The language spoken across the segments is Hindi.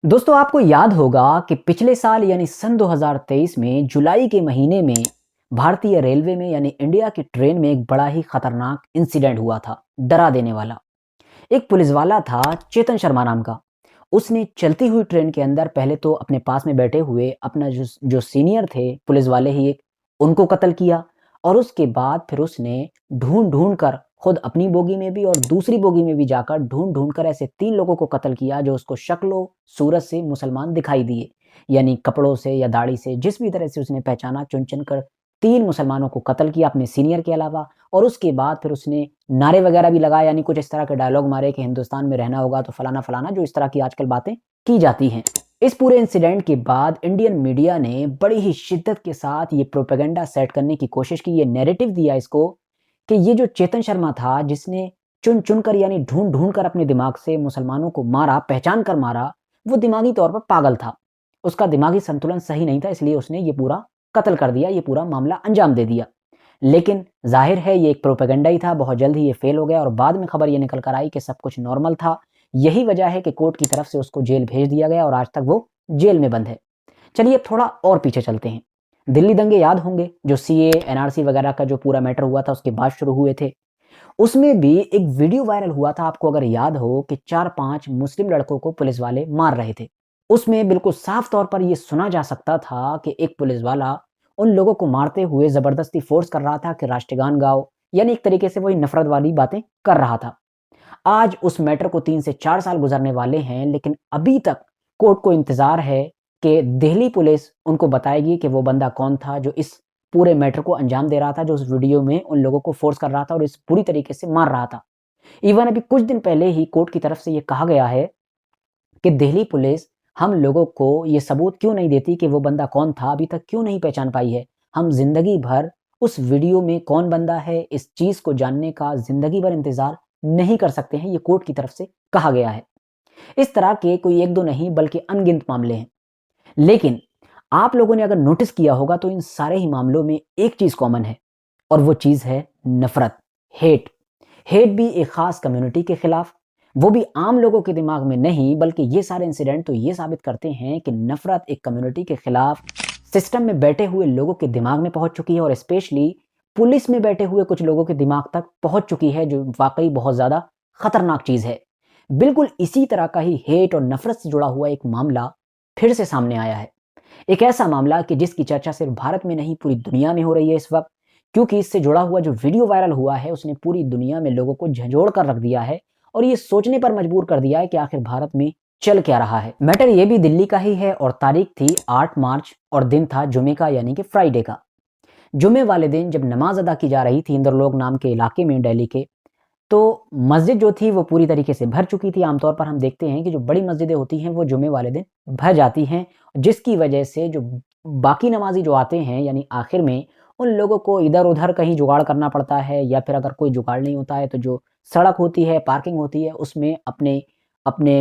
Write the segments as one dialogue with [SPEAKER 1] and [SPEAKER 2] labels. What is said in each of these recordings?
[SPEAKER 1] दोस्तों आपको याद होगा कि पिछले साल यानी सन 2023 में जुलाई के महीने में भारतीय रेलवे में यानी इंडिया की ट्रेन में एक बड़ा ही खतरनाक इंसिडेंट हुआ था, डरा देने वाला। एक पुलिस वाला था, चेतन शर्मा नाम का। उसने चलती हुई ट्रेन के अंदर पहले तो अपने पास में बैठे हुए अपना जो जो सीनियर थे पुलिस वाले ही एक, उनको कत्ल किया। और उसके बाद फिर उसने ढूंढ ढूंढ कर खुद अपनी बोगी में भी और दूसरी बोगी में भी जाकर ढूंढ ढूंढ कर ऐसे 3 लोगों को कत्ल किया जो उसको शक्लो सूरत से मुसलमान दिखाई दिए, यानी कपड़ों से या दाढ़ी से जिस भी तरह से उसने पहचाना, चुन चुन कर 3 मुसलमानों को कत्ल किया अपने सीनियर के अलावा। और उसके बाद फिर उसने नारे वगैरह भी लगाए, यानी कुछ इस तरह के डायलॉग मारे कि हिंदुस्तान में रहना होगा तो फलाना फलाना, जो इस तरह की आजकल बातें की जाती हैं। इस पूरे इंसिडेंट के बाद इंडियन मीडिया ने बड़ी ही शिद्दत के साथ ये प्रोपेगेंडा सेट करने की कोशिश की, ये नैरेटिव दिया इसको कि ये जो चेतन शर्मा था जिसने चुन चुन कर यानी ढूंढ ढूंढ कर अपने दिमाग से मुसलमानों को मारा, पहचान कर मारा, वो दिमागी तौर पर पागल था। उसका दिमागी संतुलन सही नहीं था, इसलिए उसने ये पूरा कत्ल कर दिया, ये पूरा मामला अंजाम दे दिया। लेकिन ज़ाहिर है ये एक प्रोपेगेंडा ही था, बहुत जल्द ही ये फेल हो गया और बाद में खबर ये निकल कर आई कि सब कुछ नॉर्मल था। यही वजह है कि कोर्ट की तरफ से उसको जेल भेज दिया गया और आज तक वो जेल में बंद है। चलिए थोड़ा और पीछे चलते हैं। दिल्ली दंगे याद होंगे, जो सीए, एनआरसी वगैरह का जो पूरा मैटर हुआ था उसके बाद शुरू हुए थे। उसमें भी एक वीडियो वायरल हुआ था, आपको अगर याद हो, कि 4-5 मुस्लिम लड़कों को पुलिस वाले मार रहे थे। उसमें बिल्कुल साफ तौर पर यह सुना जा सकता था कि एक पुलिस वाला उन लोगों को मारते हुए जबरदस्ती फोर्स कर रहा था कि राष्ट्रगान गाओ, यानी एक तरीके से वही नफरत वाली बातें कर रहा था। आज उस मैटर को 3 से 4 साल गुजरने वाले हैं, लेकिन अभी तक कोर्ट को इंतजार है कि दिल्ली पुलिस उनको बताएगी कि वो बंदा कौन था जो इस पूरे मैटर को अंजाम दे रहा था, जो उस वीडियो में उन लोगों को फोर्स कर रहा था और इस पूरी तरीके से मार रहा था। इवन अभी कुछ दिन पहले ही कोर्ट की तरफ से ये कहा गया है कि दिल्ली पुलिस हम लोगों को ये सबूत क्यों नहीं देती कि वो बंदा कौन था, अभी तक क्यों नहीं पहचान पाई है। हम जिंदगी भर उस वीडियो में कौन बंदा है इस चीज को जानने का जिंदगी भर इंतजार नहीं कर सकते हैं, ये कोर्ट की तरफ से कहा गया है। इस तरह के कोई एक दो नहीं बल्कि अनगिनत मामले हैं। लेकिन आप लोगों ने अगर नोटिस किया होगा तो इन सारे ही मामलों में एक चीज कॉमन है, और वो चीज है नफरत, हेट। हेट भी एक खास कम्युनिटी के खिलाफ, वो भी आम लोगों के दिमाग में नहीं, बल्कि ये सारे इंसिडेंट तो ये साबित करते हैं कि नफरत एक कम्युनिटी के खिलाफ सिस्टम में बैठे हुए लोगों के दिमाग में पहुंच चुकी है, और स्पेशली पुलिस में बैठे हुए कुछ लोगों के दिमाग तक पहुंच चुकी है, जो वाकई बहुत ज्यादा खतरनाक चीज है। बिल्कुल इसी तरह का ही हेट और नफरत से जुड़ा हुआ एक मामला फिर से सामने आया है। एक ऐसा मामला कि जिसकी चर्चा सिर्फ भारत में नहीं पूरी दुनिया में हो रही है इस वक्त, क्योंकि इससे जुड़ा हुआ जो वीडियो वायरल हुआ है उसने पूरी दुनिया में लोगों को झंझोड़ कर रख दिया है और ये सोचने पर मजबूर कर दिया है कि आखिर भारत में चल क्या रहा है। मैटर ये भी दिल्ली का ही है और तारीख थी 8 मार्च और दिन था जुमे का, यानी कि फ्राइडे का। जुमे वाले दिन जब नमाज अदा की जा रही थी इंद्रलोक नाम के इलाके में दिल्ली के, तो मस्जिद जो थी वो पूरी तरीके से भर चुकी थी। आमतौर पर हम देखते हैं कि जो बड़ी मस्जिदें होती हैं वो जुमे वाले दिन भर जाती हैं, जिसकी वजह से जो बाकी नमाजी जो आते हैं यानी आखिर में, उन लोगों को इधर-उधर कहीं जुगाड़ करना पड़ता है, या फिर अगर कोई जुगाड़ नहीं होता है तो जो सड़क होती है, पार्किंग होती है, उसमें अपने अपने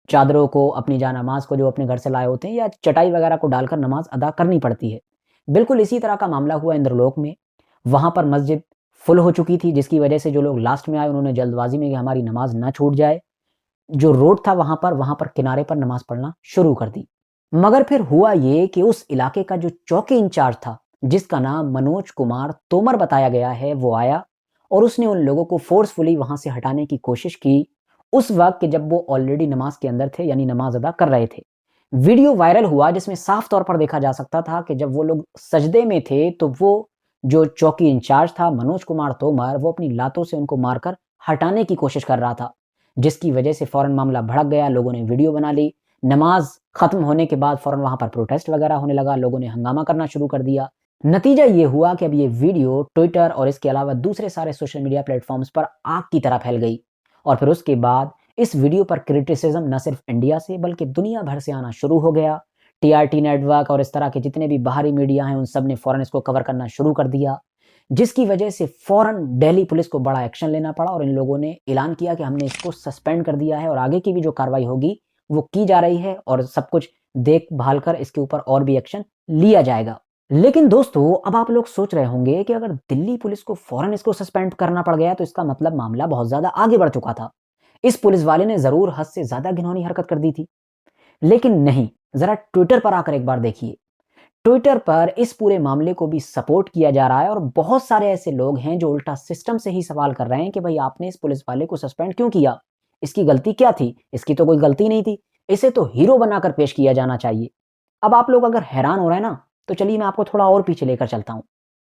[SPEAKER 1] चादरों को, अपनी जानमाज़ को जो अपने घर से लाए होते हैं, या चटाई वगैरह को डालकर नमाज़ अदा करनी पड़ती है। बिल्कुल इसी तरह का मामला हुआ इंद्रलोक में। वहाँ पर मस्जिद फुल हो चुकी थी, जिसकी वजह से जो लोग लास्ट में आए उन्होंने जल्दबाजी में कि हमारी नमाज़ ना छूट जाए, जो रोड था वहाँ पर किनारे पर नमाज़ पढ़ना शुरू कर दी। मगर फिर हुआ ये कि उस इलाके का जो चौकी इंचार्ज था, जिसका नाम मनोज कुमार तोमर बताया गया है, वो आया और उसने उन लोगों को फ़ोर्सफुली वहाँ से हटाने की कोशिश की, उस वक़्त कि जब वो ऑलरेडी नमाज़ के अंदर थे, यानी नमाज़ अदा कर रहे थे। वीडियो वायरल हुआ जिसमें साफ तौर पर देखा जा सकता था कि जब वो लोग सजदे में थे, तो वो जो चौकी इंचार्ज था मनोज कुमार तोमर, वो अपनी लातों से उनको मारकर हटाने की कोशिश कर रहा था, जिसकी वजह से फ़ौरन मामला भड़क गया, लोगों ने वीडियो बना ली। नमाज़ खत्म होने के बाद फ़ौरन वहाँ पर प्रोटेस्ट वगैरह होने लगा, लोगों ने हंगामा करना शुरू कर दिया। नतीजा ये हुआ कि अब ये वीडियो ट्विटर और इसके अलावा दूसरे सारे सोशल मीडिया प्लेटफ़ॉर्म्स पर आग की तरह फैल गई, और फिर उसके बाद इस वीडियो पर क्रिटिसिज़्म न सिर्फ इंडिया से बल्कि दुनिया भर से आना शुरू हो गया। टीआरटी नेटवर्क और इस तरह के जितने भी बाहरी मीडिया हैं, उन सब ने फ़ौरन इसको कवर करना शुरू कर दिया, जिसकी वजह से फ़ौरन दिल्ली पुलिस को बड़ा एक्शन लेना पड़ा और इन लोगों ने ऐलान किया कि हमने इसको सस्पेंड कर दिया है और आगे की भी जो कार्रवाई होगी वो की जा रही है और सब कुछ देख-भाल कर इसके ऊपर और भी एक्शन लिया जाएगा। लेकिन दोस्तों, अब आप लोग सोच रहे होंगे कि अगर दिल्ली पुलिस को फ़ौरन इसको सस्पेंड करना पड़ गया तो इसका मतलब मामला बहुत ज़्यादा आगे बढ़ चुका था। इस पुलिस वाले ने ज़रूर हद से ज़्यादा घिनौनी हरकत कर दी थी। लेकिन नहीं, जरा ट्विटर पर आकर एक बार देखिए। ट्विटर पर इस पूरे मामले को भी सपोर्ट किया जा रहा है और बहुत सारे ऐसे लोग हैं जो उल्टा सिस्टम से ही सवाल कर रहे हैं कि भाई आपने इस पुलिस वाले को सस्पेंड क्यों किया? इसकी गलती क्या थी? इसकी तो कोई गलती नहीं थी। इसे तो हीरो बनाकर पेश किया जाना चाहिए। अब आप लोग अगर हैरान हो रहे हैं ना, तो चलिए मैं आपको थोड़ा और पीछे लेकर चलता हूँ।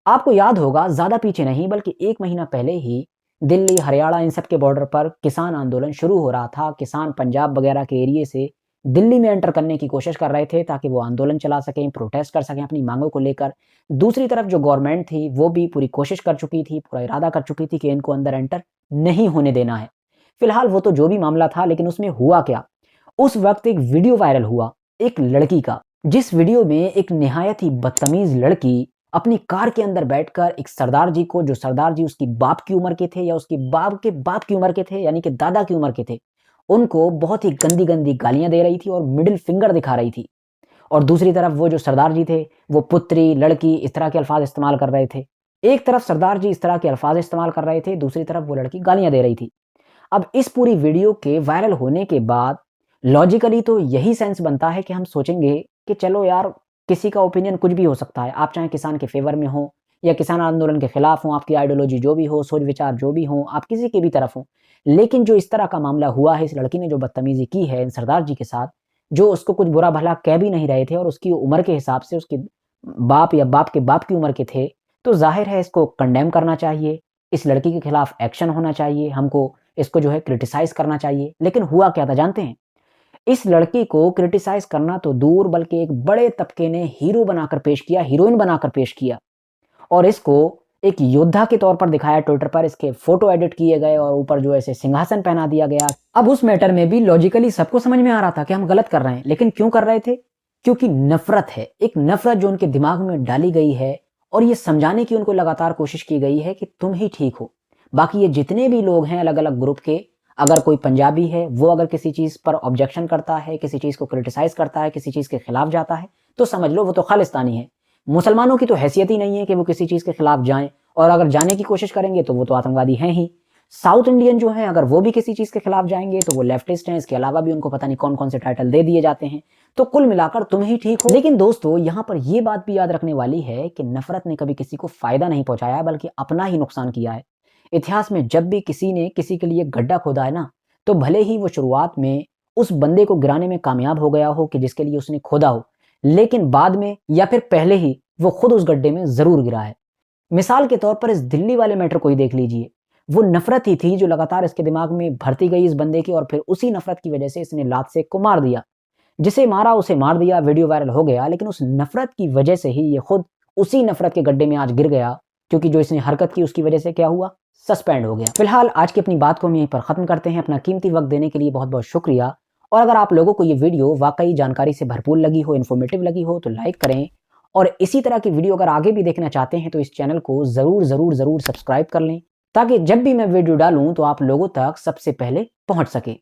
[SPEAKER 1] आपको याद होगा ज़्यादा पीछे नहीं बल्कि 1 महीना पहले ही दिल्ली, हरियाणा इन सब के बॉर्डर पर किसान आंदोलन शुरू हो रहा था। किसान पंजाब वगैरह के एरिये से दिल्ली में एंटर करने की कोशिश कर रहे थे ताकि वो आंदोलन चला सकें, प्रोटेस्ट कर सकें अपनी मांगों को लेकर। दूसरी तरफ जो गवर्नमेंट थी वो भी पूरी कोशिश कर चुकी थी, पूरा इरादा कर चुकी थी कि इनको अंदर एंटर नहीं होने देना है। फिलहाल वो तो जो भी मामला था, लेकिन उसमें हुआ क्या? उस वक़्त एक वीडियो वायरल हुआ एक लड़की का, जिस वीडियो में एक निहायत ही बदतमीज़ लड़की अपनी कार के अंदर बैठकर एक सरदार जी को, जो सरदार जी उसकी बाप की उम्र के थे या उसके बाप के बाप की उम्र के थे, यानी कि दादा की उम्र के थे, उनको बहुत ही गंदी-गंदी गालियाँ दे रही थी और मिडल फिंगर दिखा रही थी। और दूसरी तरफ वो जो सरदार जी थे, वो पुत्री, लड़की इस तरह के अल्फ़ाज़ इस्तेमाल कर रहे थे। एक तरफ सरदार जी इस तरह के अल्फ़ाज़ इस्तेमाल कर रहे थे, दूसरी तरफ वो लड़की गालियाँ दे रही थी। अब इस पूरी वीडियो के वायरल होने के बाद लॉजिकली तो यही सेंस बनता है कि हम सोचेंगे कि चलो यार, किसी का ओपिनियन कुछ भी हो सकता है। आप चाहे किसान के फ़ेवर में हो या किसान आंदोलन के खिलाफ हो, आपकी आइडियोलॉजी जो भी हो, सोच विचार जो भी हो, आप किसी की भी तरफ हो। लेकिन जो इस तरह का मामला हुआ है, इस लड़की ने जो बदतमीज़ी की है इन सरदार जी के साथ, जो उसको कुछ बुरा भला कह भी नहीं रहे थे और उसकी उम्र के हिसाब से उसके बाप या बाप के बाप की उम्र के थे, तो ज़ाहिर है इसको कंडेम करना चाहिए। इस लड़की के खिलाफ एक्शन होना चाहिए, हमको इसको जो है क्रिटिसाइज़ करना चाहिए। लेकिन हुआ क्या था जानते हैं? इस लड़की को क्रिटिसाइज़ करना तो दूर, बल्कि एक बड़े तबके ने हीरो बनाकर पेश किया, हीरोइन बनाकर पेश किया और इसको एक योद्धा के तौर पर दिखाया ट्विटर पर। इसके फ़ोटो एडिट किए गए और ऊपर जो ऐसे सिंहासन पहना दिया गया। अब उस मैटर में भी लॉजिकली सबको समझ में आ रहा था कि हम गलत कर रहे हैं, लेकिन क्यों कर रहे थे? क्योंकि नफ़रत है, एक नफ़रत जो उनके दिमाग में डाली गई है और ये समझाने की उनको लगातार कोशिश की गई है कि तुम ही ठीक हो। बाकी ये जितने भी लोग हैं अलग-अलग ग्रुप के, अगर कोई पंजाबी है, वो अगर किसी चीज़ पर ऑब्जेक्शन करता है, किसी चीज़ को क्रिटिसाइज़ करता है, किसी चीज़ के खिलाफ जाता है, तो समझ लो वो तो खालिस्तानी है। मुसलमानों की तो हैसियत ही नहीं है कि वो किसी चीज़ के खिलाफ जाएँ, और अगर जाने की कोशिश करेंगे तो वो तो आतंकवादी हैं ही। साउथ इंडियन जो हैं, अगर वो भी किसी चीज़ के खिलाफ जाएँगे तो वो लेफ्टिस्ट हैं। इसके अलावा भी उनको पता नहीं कौन-कौन से टाइटल दे दिए जाते हैं। तो कुल मिलाकर तुम ही ठीक हो। लेकिन दोस्तों, यहाँ पर ये बात भी याद रखने वाली है कि नफ़रत ने कभी किसी को फ़ायदा नहीं पहुँचाया है, बल्कि अपना ही नुकसान किया है। इतिहास में जब भी किसी ने किसी के लिए गड्ढा खोदा है ना, तो भले ही वो शुरुआत में उस बंदे को गिराने में कामयाब हो गया हो कि जिसके लिए उसने खोदा हो, लेकिन बाद में या फिर पहले ही वो खुद उस गड्ढे में ज़रूर गिरा है। मिसाल के तौर पर इस दिल्ली वाले मैटर को ही देख लीजिए। वो नफ़रत ही थी जो लगातार इसके दिमाग में भरती गई इस बंदे की, और फिर उसी नफ़रत की वजह से इसने लात से को मार दिया। जिसे मारा उसे मार दिया, वीडियो वायरल हो गया, लेकिन उस नफ़रत की वजह से ही ये खुद उसी नफ़रत के गड्ढे में आज गिर गया, क्योंकि जो इसने हरकत की उसकी वजह से क्या हुआ? सस्पेंड हो गया। फिलहाल आज की अपनी बात को हम यहीं पर ख़त्म करते हैं। अपना कीमती वक़्त देने के लिए बहुत-बहुत शुक्रिया। और अगर आप लोगों को ये वीडियो वाक़ई जानकारी से भरपूर लगी हो, इन्फॉर्मेटिव लगी हो, तो लाइक करें, और इसी तरह की वीडियो अगर आगे भी देखना चाहते हैं तो इस चैनल को ज़रूर सब्सक्राइब कर लें, ताकि जब भी मैं वीडियो डालूँ तो आप लोगों तक सबसे पहले पहुँच सके।